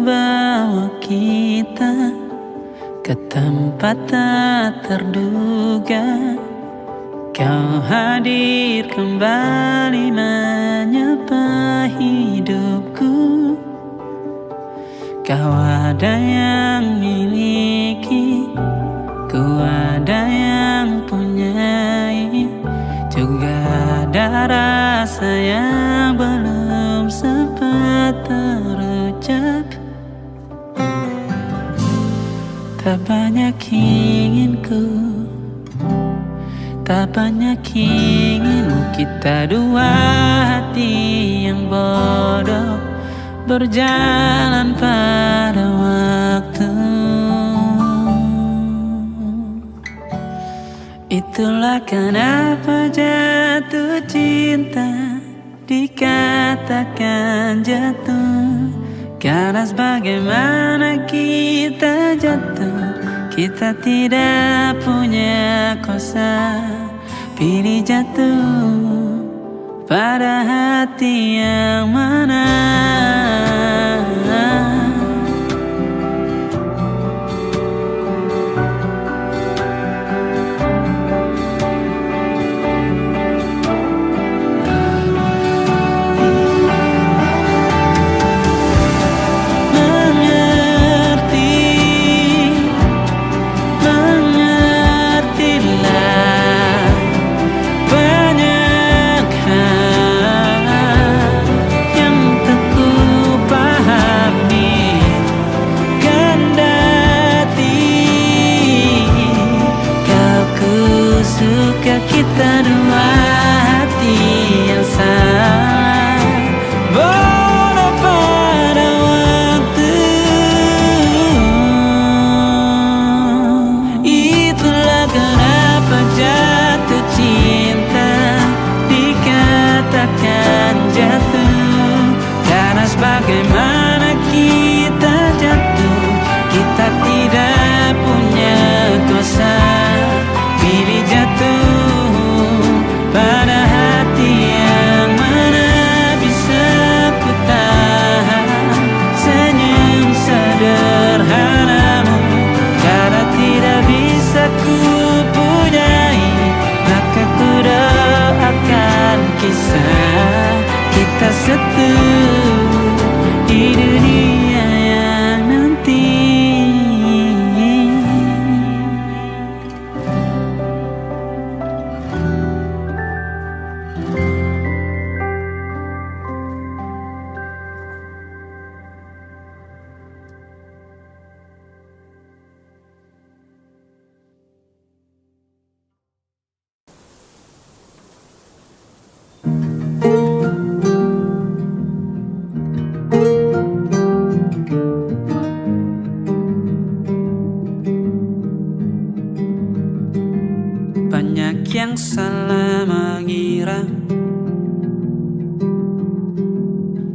membawa kita ke tempat tak terduga. Kau hadir kembali menyapa hidupku. Kau ada yang miliki, ku ada yang punyai. Juga ada rasa yang belum sempat terucap. Tak banyak inginku, tak banyak inginmu. Kita dua hati yang bodoh berjalan pada waktu. Itulah kenapa jatuh cinta dikatakan jatuh. Karena sebagaimana kita jatuh, kita tidak punya kuasa. Pilih jatuh pada hati yang mana. Kita dua hati yang sama, bodoh pada waktu. Itulah kenapa jatuh cinta dikatakan jatuh. Karena sebagaimana kita jatuh, kita tidak punya kuasa. Pilih jatuh pada hati yang mana. Bisa ku tahan senyum sederhanamu. Karena tidak bisa ku punyai, maka ku doakan kisah kita satu di dunia yang nanti. Banyak yang salah mengira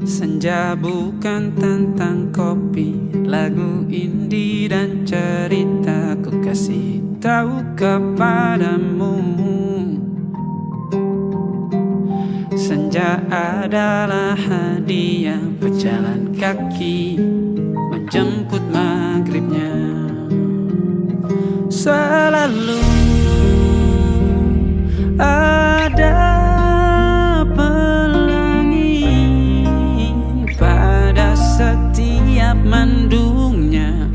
senja bukan tentang kopi, lagu indie dan cerita. Ku kasih tahu kepadamu, senja adalah hadiah pejalan kaki menjemput maghribnya. Selalu ada pelangi pada setiap mendungnya.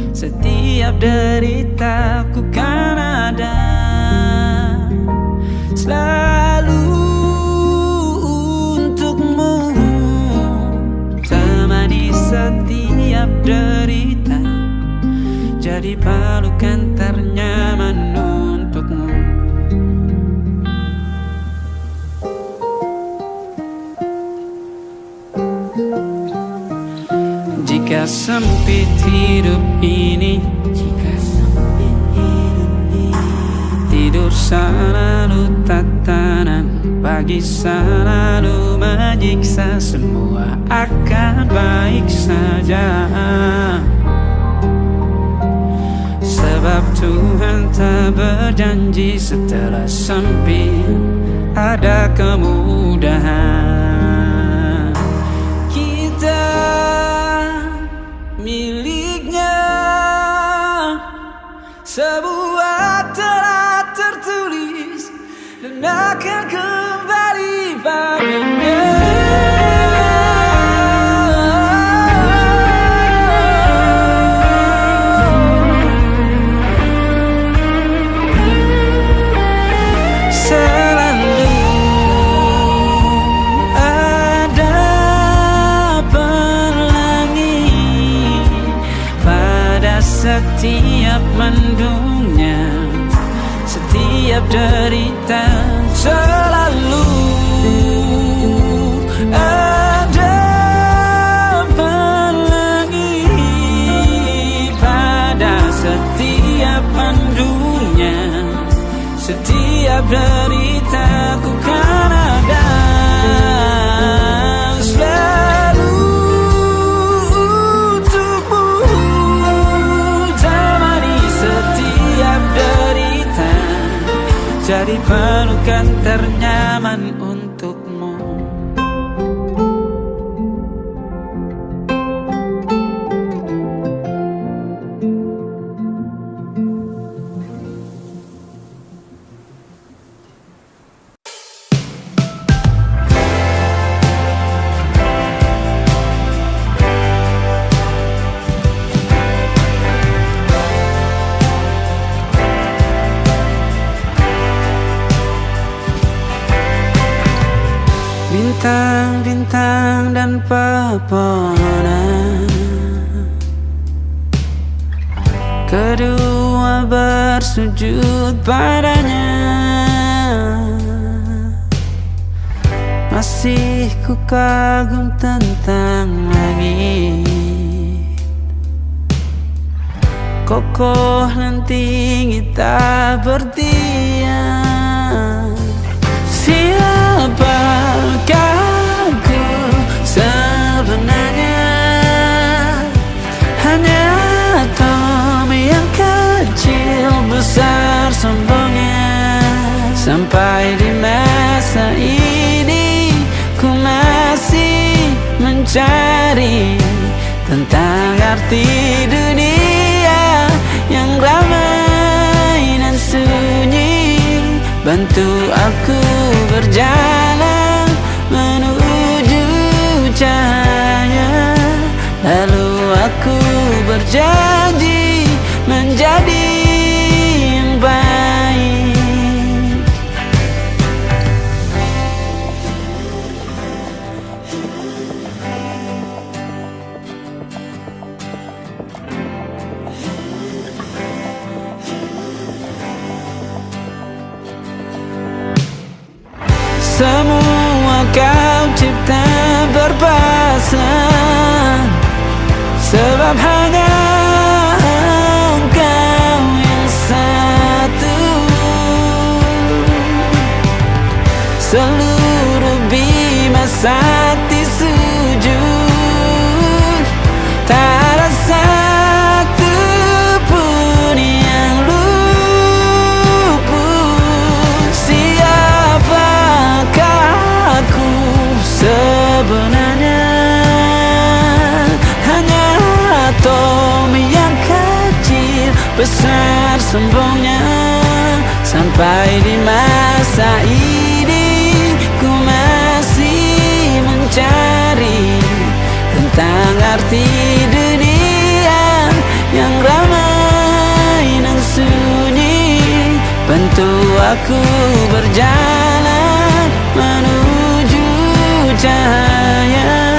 Setiap deritaku kan ada selalu untukmu. Temani setiap derita, jadi pelukan ternyaman untukmu. Jika sempit hidup ini, tidur selalu tatanan, pagi selalu menyiksa. Semua akan baik saja, sebab Tuhan tak berjanji setelah sempit ada kemudahan. Kita miliknya. Sebuah telah tertulis dan akan kembali padanya. Setiap mendungnya, setiap derita, selalu ada pelangi pada setiap mendungnya, setiap derita ku kan ada. Jadi pelukan ternyaman untukmu. Bintang-bintang dan pepohonan, kedua bersujud padanya. Masih ku kagum tentang langit, kokoh dan tinggi tak bertiang. Siapakah aku sebenarnya? Hanya Tommy yang kecil besar sombongnya. Sampai di masa ini ku masih mencari tentang arti dunia yang ramai dan sunyi. Bantu aku berjalan menuju cahaya, lalu aku berjanji menjadi yang baik. Semua kau cipta berpasang, sebab hanya engkau yang satu. Seluruh bima sakti sujud, tak ada satu pun yang luput. Siapakah aku sebenarnya? Hanya Tommy yang kecil besar sombongnya. Sampai di masa ini ku masih mencari tentang arti dunia yang ramai dan sunyi. Bantu aku berjalan menuju cahaya,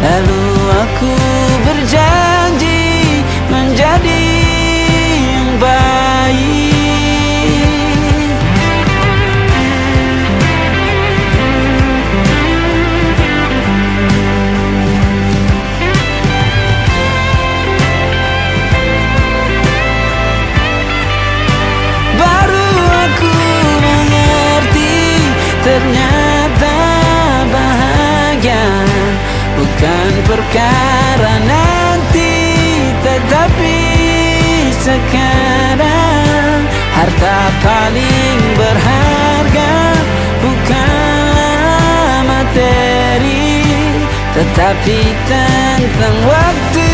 lalu aku berjanji menjadi yang baik. Baru aku mengerti, ternyata bahagia bukan perkara nanti, tetapi sekarang. Harta paling berharga bukanlah materi, tetapi tentang waktu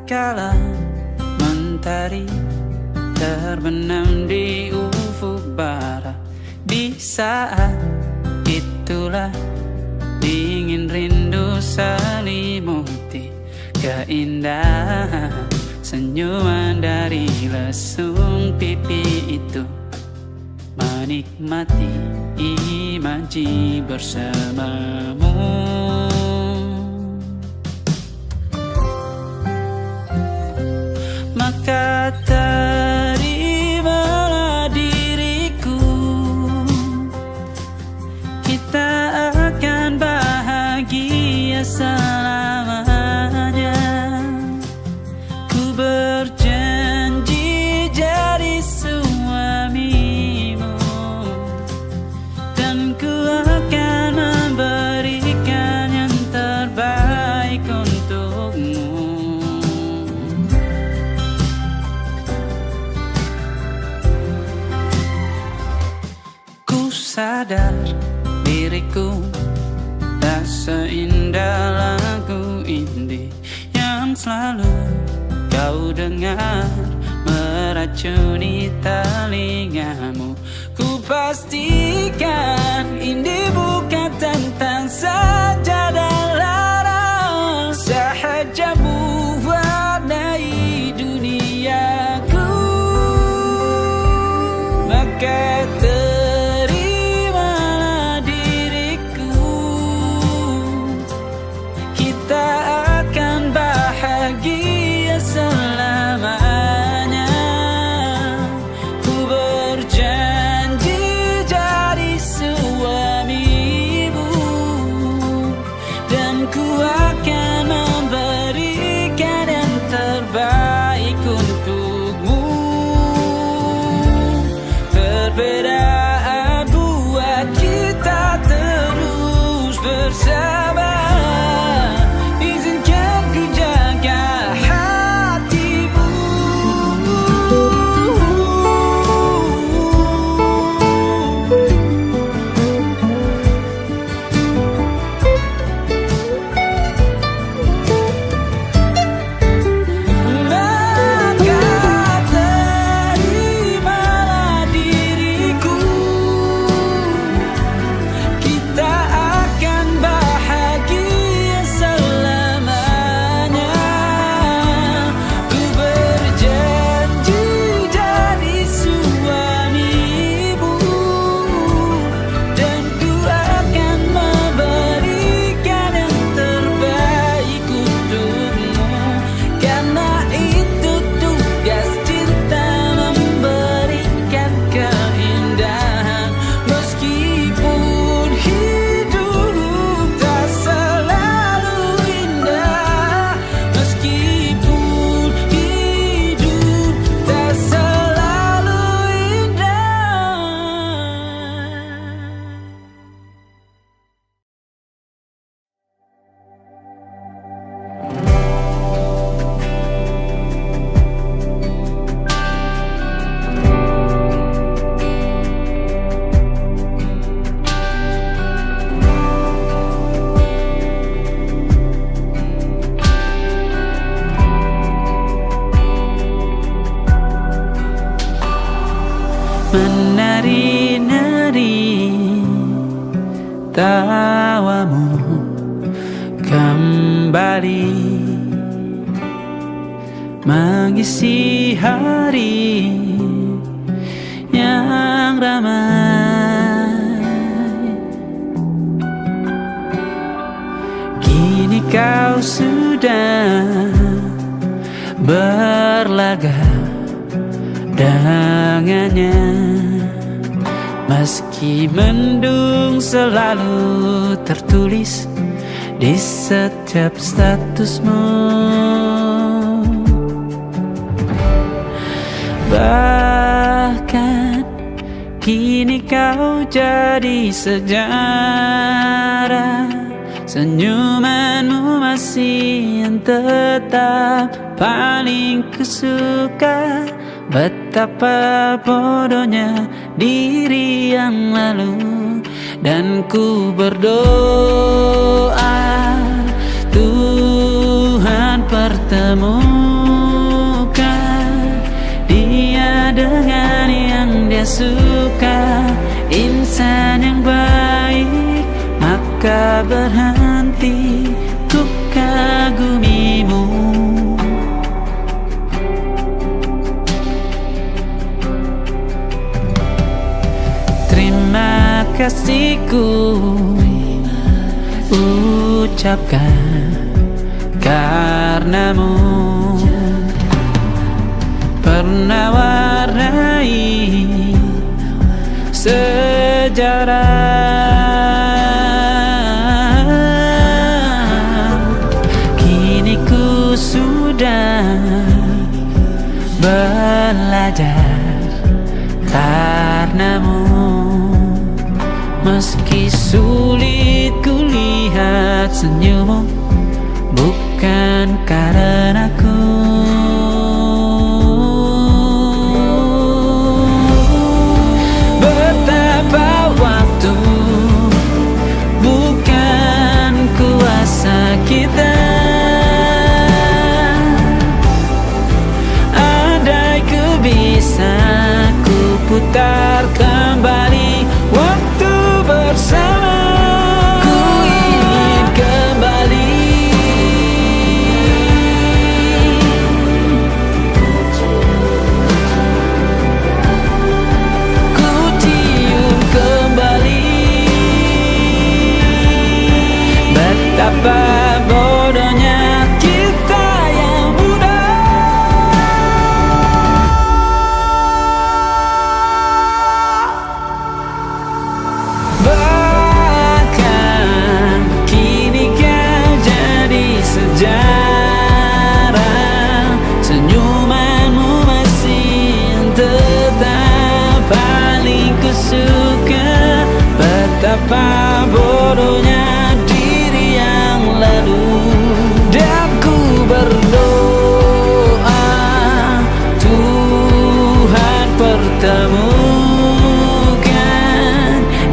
tatkala mentari terbenam di ufuk barat. Di saat itulah dingin rindu selimuti keindahan senyuman dari lesung pipi itu. Menikmati imaji bersamamu. Maka terimalah diriku, kita akan bahagia selamanya. Ku berjanji jadi suamimu, dan ku akan memberikan yang terbaik untukmu. Ku sadar diriku tak seindah lagu indie yang selalu kau dengar meracuni telingamu. Ku pastikan indie bukan tentang sajadah larang, sahaja mewarnai duniaku. Maka terimalah diriku, kita akan bahagia selamanya. Ku berjanji jadi suamimu, dan ku akan memberikan yang terbaik untukmu. Perbedaan buat kita terus bersama. Izinkan ku jaga hatimu. Maka terimalah diriku, kita akan bahagia selamanya. Ku berjanji jadi suamimu, dan ku akan memberikan yang terbaik untukmu. Karena itu tugas cinta, memberikan keindahan. Meskipun hidup tak selalu indah, meskipun hidup tak selalu indah. Menari-nari tawamu kembali mengisi hari yang ramai. Kini kau sudah berlaga dengannya, meski mendung selalu tertulis di setiap statusmu. Bahkan kini kau jadi sejarah, senyumanmu masih yang tetap paling kusuka. Betapa bodohnya diri yang lalu, dan ku berdoa Tuhan pertemukan dengan yang dia suka, insan yang baik, maka berhenti ku kagumimu. Terima kasihku ucapkan karenamu pernah warnai sejarah. Kini ku sudah belajar karenamu. Meski sulit ku lihat senyummu, bukan karenaku. Betapa waktu bukan kuasa kita. Andai ku bisa ku putar kembali waktu bersama, ku ingin kembali. Ku cium kembali betapa bodohnya kita yang muda. Bahkan kini kau jadi sejarah. Senyumanmu masih tetap paling kusuka. Betapa bodohnya diri yang lalu. Dan ku berdoa Tuhan pertemukan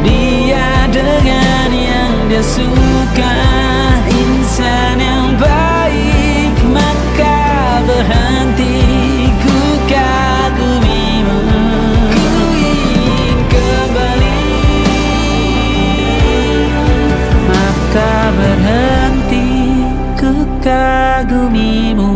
dia dengan yang dia suka, insan yang baik, maka berhenti ku kagumimu. Ku ingin kembali, maka berhenti ku kagumimu.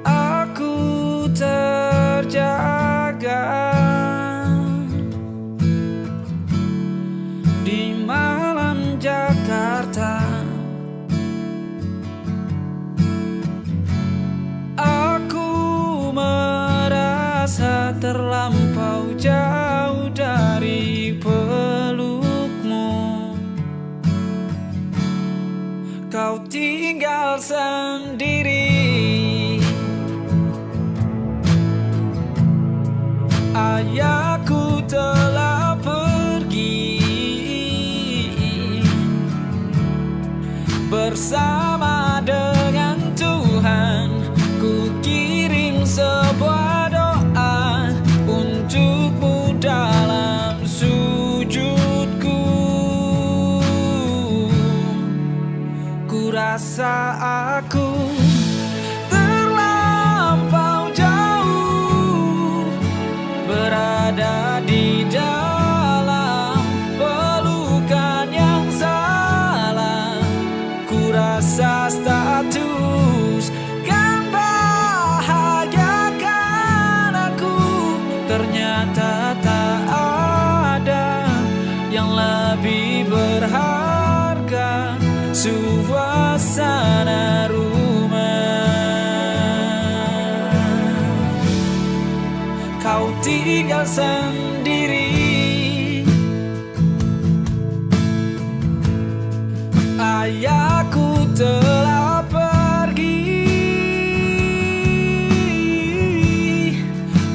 Aku terjaga di malam Jakarta. Aku merasa terlampau jauh dari pelukmu. Kau tinggal sendiri. Ayahku telah pergi bersama dengan Tuhan. Ku kirim sebuah doa untukmu dalam sujudku. Ku rasa aku terlampau jauh berada di dalam pelukan yang salah. Ku rasa status kan bahagiakan aku, ternyata tak ada yang lebih berharga, suasana rumah. Kau tinggal sendiri. Ayahku telah pergi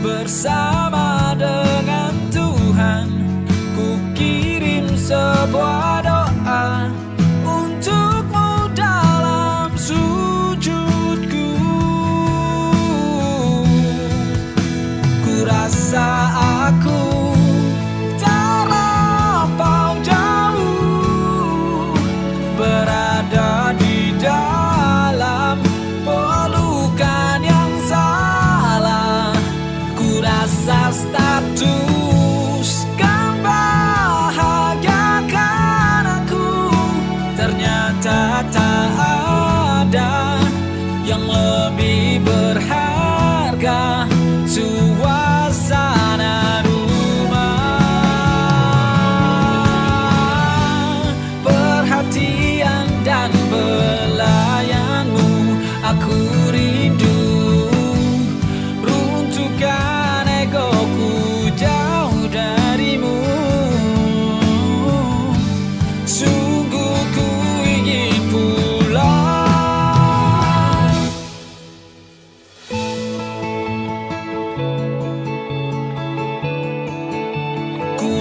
bersama dengan Tuhan. Ku kirim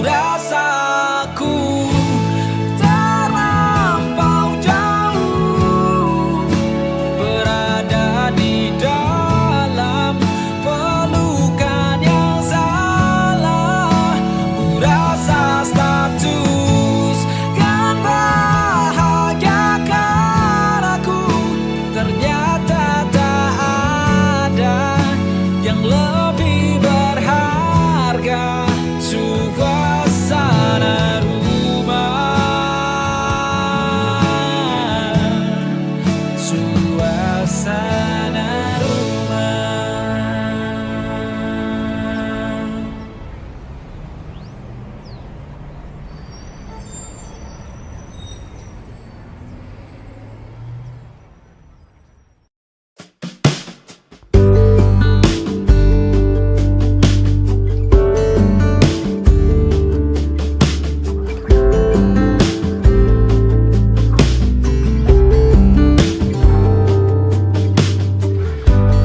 rasaku terlampau jauh, berada di dalam pelukan yang salah. Ku rasa status kan bahagiakan aku, ternyata tak ada yang lebih berharga. Suasana rumah, suasana rumah.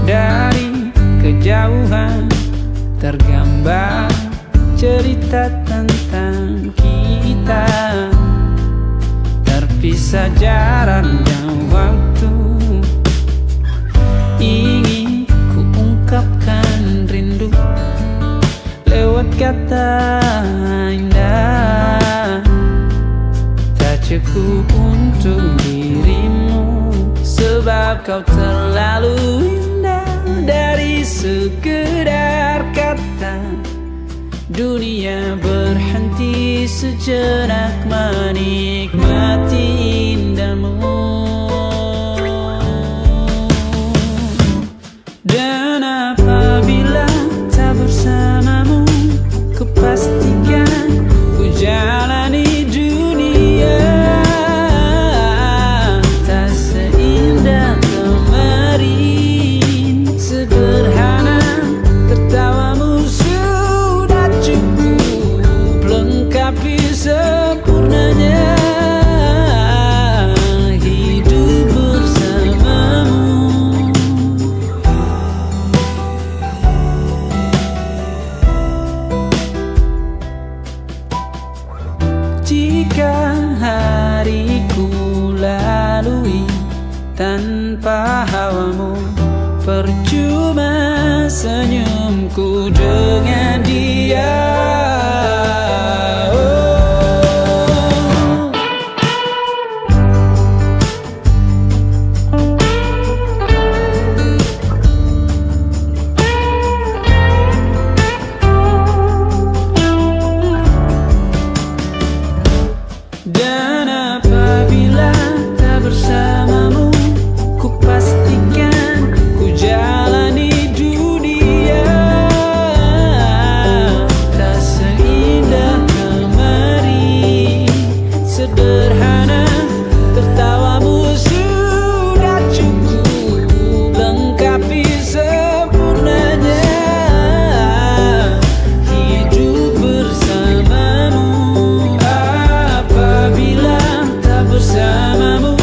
Dari kejauhan tergambar cerita tentang kita, terpisah jarak dan waktu. Ingin ku ungkapkan rindu lewat kata indah, tak cukup untuk dirimu, sebab kau terlalu indah. Dari sekedar kata, dunia berhenti sejenak menikmati indahmu. Dan apabila tak bersamamu, ku pastikan ku jalani dunia tak seindah kemarin. Sederhana, tertawamu sudah cukup lengkapi sempurnanya hidup bersamamu. Jika hariku lalui tanpa hawamu, percuma senyumku dengan dia. Dan apabila tak bersamamu, ku pastikan ku jalani dunia tak seindah kemarin. Sederhana, tertawamu sudah cukup lengkapi sempurnanya hidup bersamamu. Apabila tak bersamamu,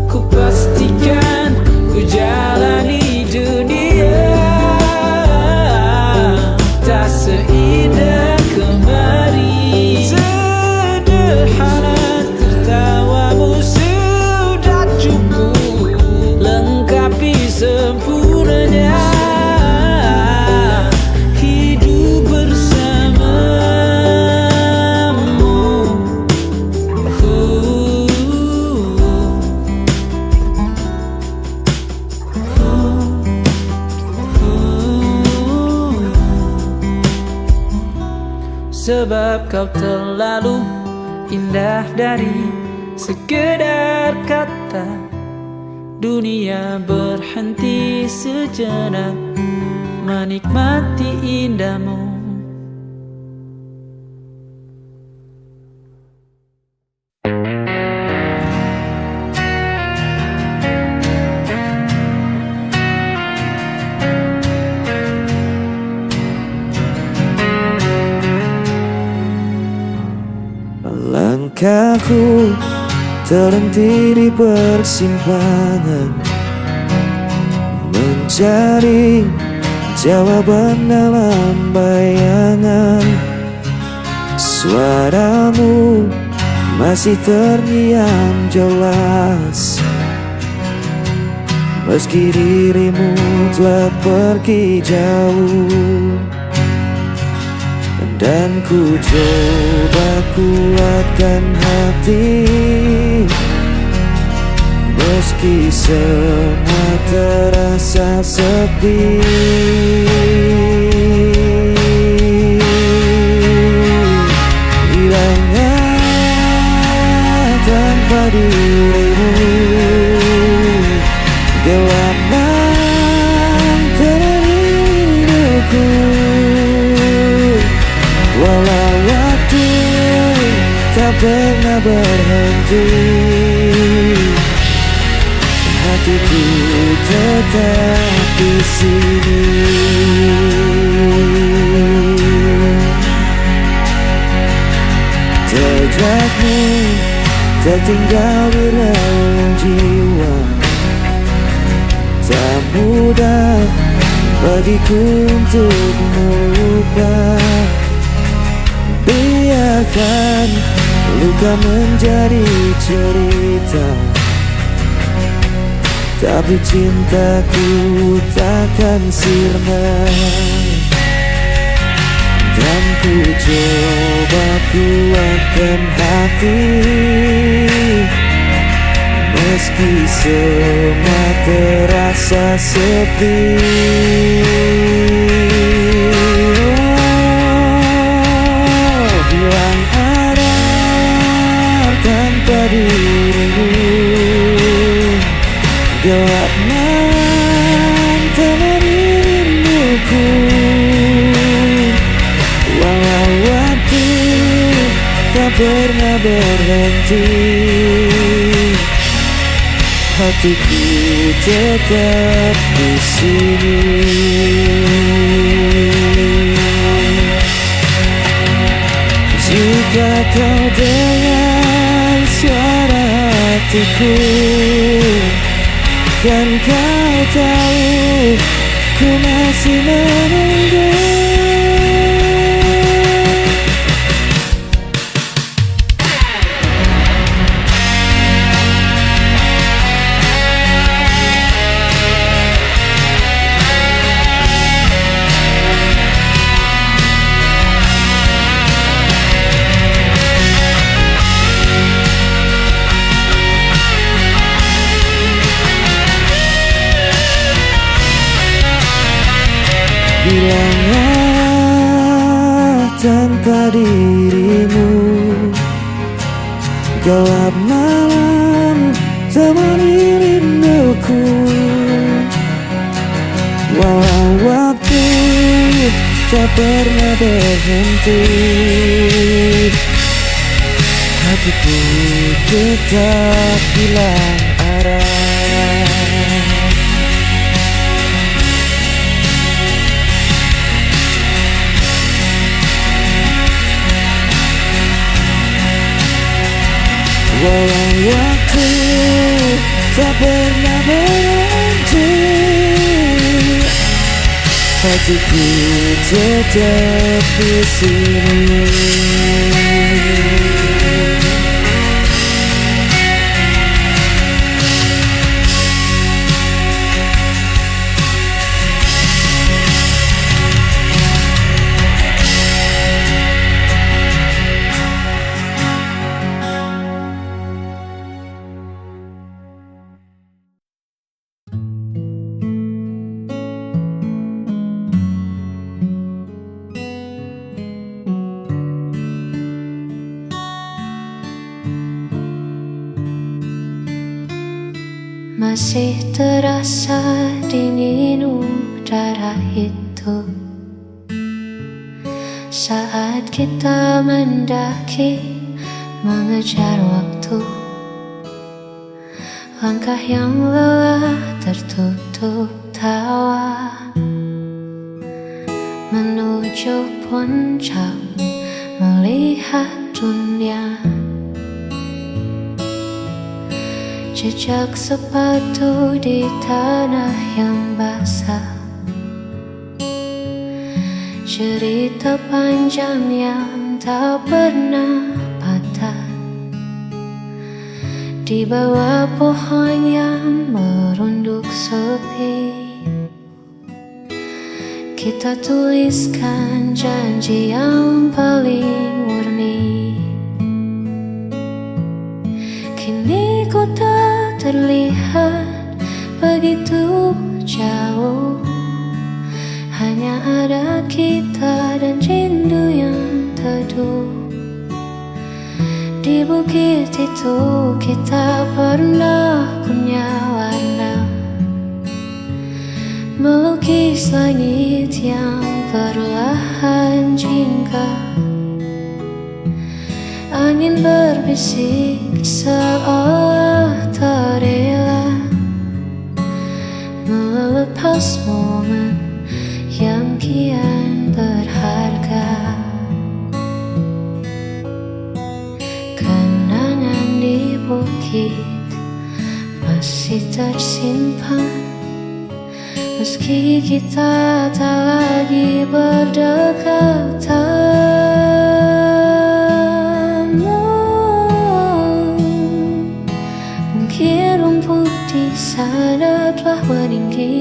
ku pastikan ku jalani dunia tak seindah kemarin. Sederhana, tertawamu sudah cukup lengkapi sempurnanya hidup bersamamu. Sebab kau terlalu indah dari sekedar kata, dunia berhenti sejenak menikmati indahmu. Langkahku terhenti di persimpangan, mencari jawaban dalam bayangan. Suaramu masih terngiang jelas, meski dirimu telah pergi jauh. Dan ku coba kuatkan hati, meski semua terasa sepi. Hilangnya tanpa dirimu, gelap mengenai hidupku. Walau waktu tak pernah berhenti, hatiku tetap di sini. Jejakmu tertinggal di relung jiwa, tak mudah bagiku untuk melupa. Biarkan luka menjadi cerita, tapi cintaku takkan sirna. Dan ku coba kuatkan hati, meski semua terasa sepi. Hilang arah tanpa dirimu, gelap mengenai rinduku. Walau waktu tak pernah berhenti, hatiku tetap di sini. Jika kau dengar suara hatiku, kan kau tahu ku masih menunggu. Hilangnya tanpa dirimu, gelap malam temani rinduku. Walau waktu tak pernah berhenti, hatiku tetap hilang arah. Walau waktu tak pernah berhenti, hatiku tetap di sini. Masih terasa dingin udara itu saat kita mendaki mengejar waktu. Langkah yang lelah tertutup tawa menuju puncak melihat dunia. Jejak sepatu di tanah yang basah, cerita panjang yang tak pernah patah. Di bawah pohon yang merunduk sepi, kita tuliskan janji yang paling murni. Kini kota terlihat begitu jauh, hanya ada kita dan rindu yang teduh. Di bukit itu kita pernah punya warna, melukis langit yang perlahan jingga. Angin berbisik seolah tak rela melepas momen yang kian berharga. Kenangan di bukit masih tersimpan, meski kita tak lagi berdekatan. Mungkin rumput di sana telah meninggi,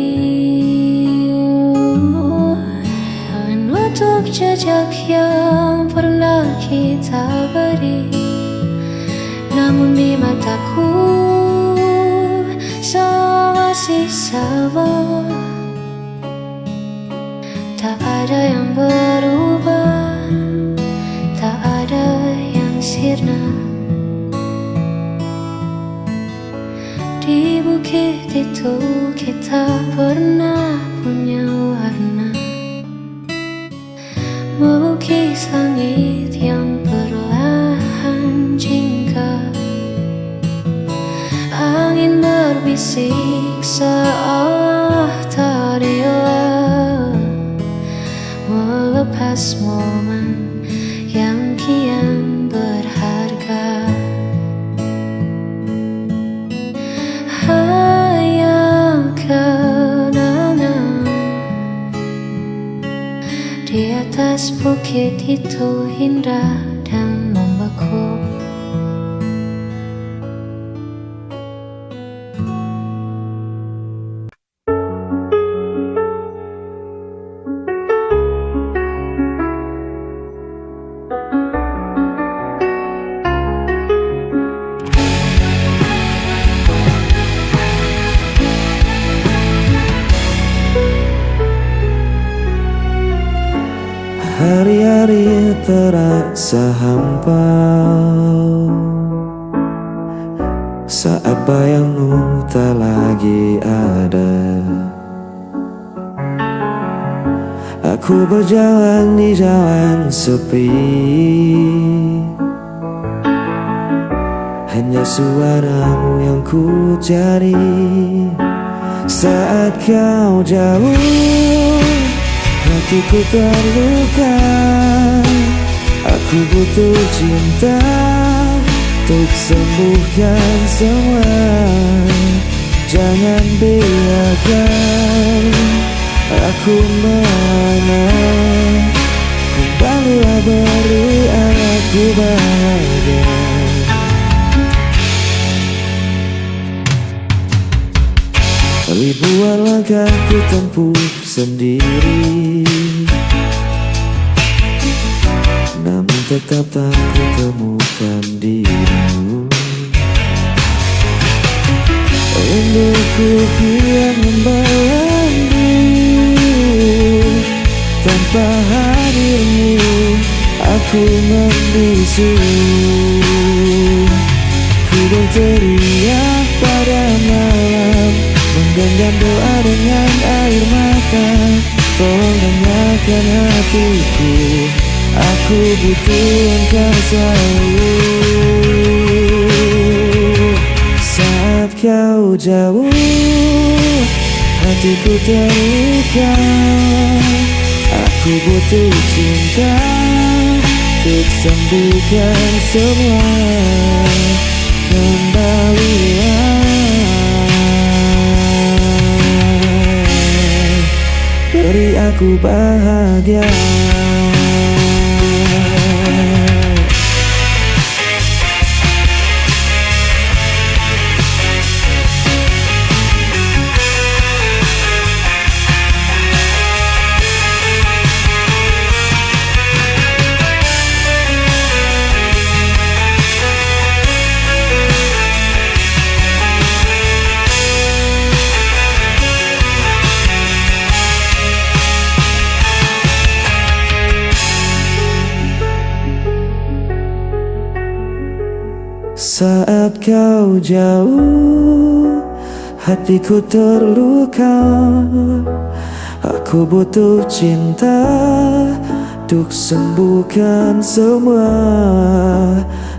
menutup jejak yang pernah kita beri. Namun di mataku semua masih sama, tak ada yang berubah, tak ada yang sirna. Di bukit itu kita pernah punya warna, melukis langit yang perlahan jingga. Angin berbisik seolah tak rela melepas momen yang kian berharga. Hanya kenangan di atas bukit itu indah dan membeku. Hari-hari terasa hampa saat bayangmu tak lagi ada. Aku berjalan di jalan sepi, hanya suaramu yang ku cari. Saat kau jauh, hatiku terluka. Aku butuh cinta untuk sembuhkan semua. Jangan biarkan aku merana. Kembalilah beri aku bahagia. Ribuan langkah ku tempuh sendiri, namun tetap tak ku temukan dirimu. Rinduku kian membayangmu, tanpa hadirmu aku membisu. Ku berteriak pada malam, menggenggam doa dengan air mata. Tolong dengarkan hatiku, aku butuh engkau selalu. Saat kau jauh, hatiku terluka. Aku butuh cinta untuk sembuhkan semua. Kembalilah, beri aku bahagia. Saat kau jauh, hatiku terluka. Aku butuh cinta untuk sembuhkan semua.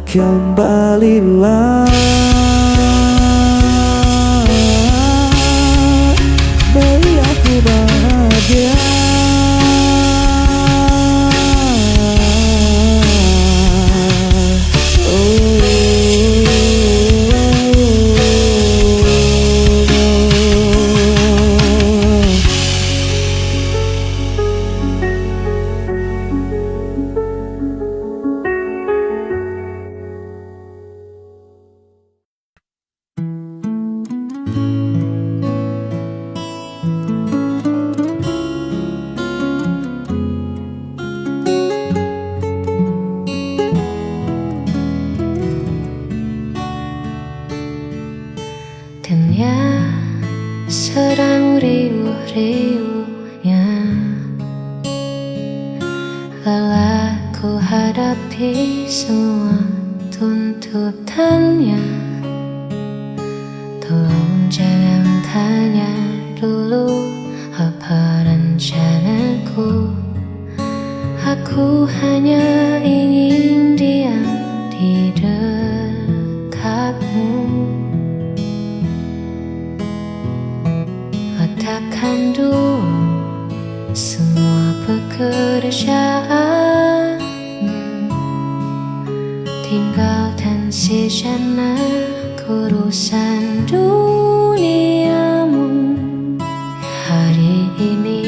Kembalilah, beri aku bahagia. Dunia sedang riuh-riuhnya, lelah ku hadapi semua tuntutannya. Tolong jangan tanya dulu apa rencanaku. Aku hanya ingin diam di dekatmu. Letakkan dulu semua pekerjaan, tinggalkan sejenak urusan duniamu. Hari ini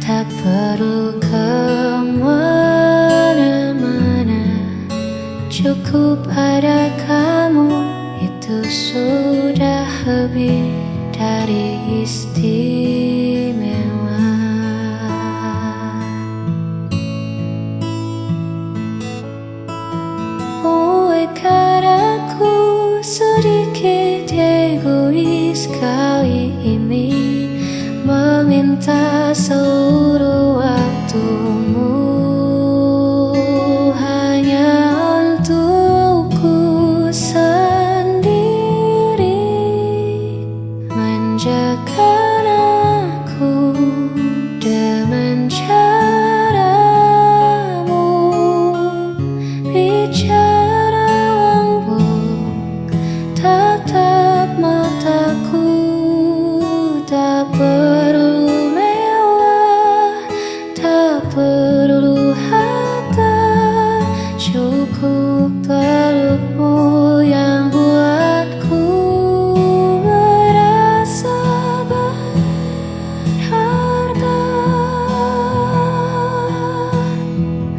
tak perlu kemana-mana, cukup ada kamu, itu sudah lebih dari istimewa. Bukan aku sedikit egois kali ini, meminta seluruh waktumu hanya untukku sendiri. Manjakan aku dengan caramu, bicara lembut, tatap mataku. Tak perlu mewah, tak perlu harta, cukup pelukmu yang buatku merasa berharga.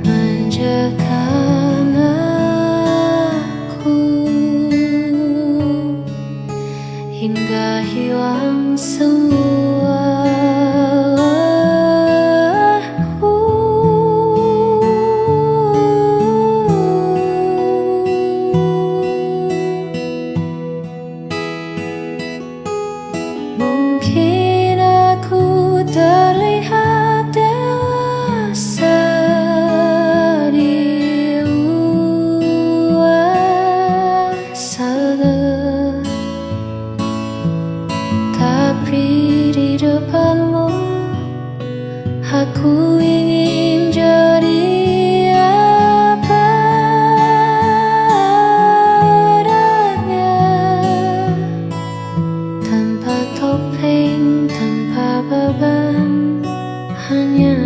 Manjakan aku hingga hilang semua. Mungkin aku terlihat dewasa di luar sana, tapi di depanmu aku ingin jadi apa adanya. Tanpa topeng, tanpa beban, hanya